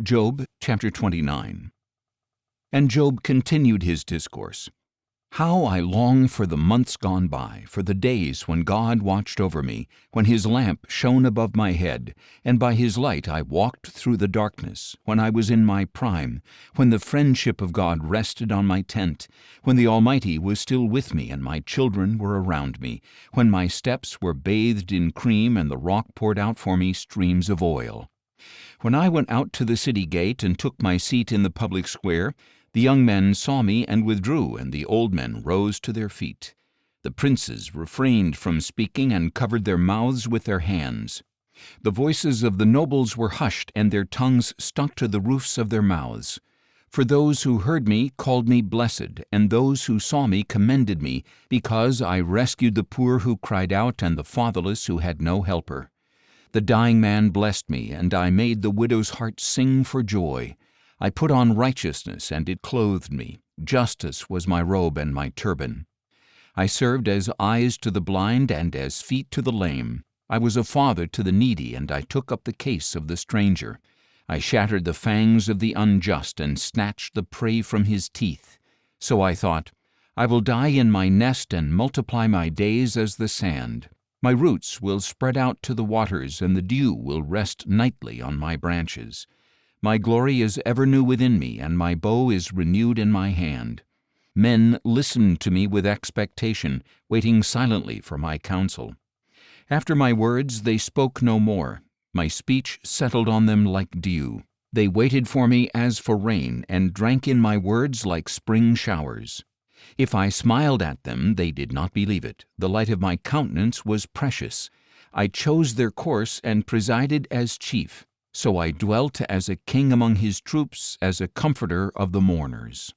Job chapter 29. And Job continued his discourse. How I long for the months gone by, for the days when God watched over me, when his lamp shone above my head, and by his light I walked through the darkness, when I was in my prime, when the friendship of God rested on my tent, when the Almighty was still with me and my children were around me, when my steps were bathed in cream and the rock poured out for me streams of oil. When I went out to the city gate and took my seat in the public square, the young men saw me and withdrew, and the old men rose to their feet. The princes refrained from speaking and covered their mouths with their hands. The voices of the nobles were hushed, and their tongues stuck to the roofs of their mouths. For those who heard me called me blessed, and those who saw me commended me, because I rescued the poor who cried out and the fatherless who had no helper. The dying man blessed me, and I made the widow's heart sing for joy. I put on righteousness, and it clothed me. Justice was my robe and my turban. I served as eyes to the blind and as feet to the lame. I was a father to the needy, and I took up the case of the stranger. I shattered the fangs of the unjust and snatched the prey from his teeth. So I thought, I will die in my nest and multiply my days as the sand. My roots will spread out to the waters, and the dew will rest nightly on my branches. My glory is ever new within me, and my bow is renewed in my hand. Men listened to me with expectation, waiting silently for my counsel. After my words they spoke no more. My speech settled on them like dew. They waited for me as for rain, and drank in my words like spring showers. If I smiled at them, they did not believe it. The light of my countenance was precious. I chose their course and presided as chief. So I dwelt as a king among his troops, as a comforter of the mourners.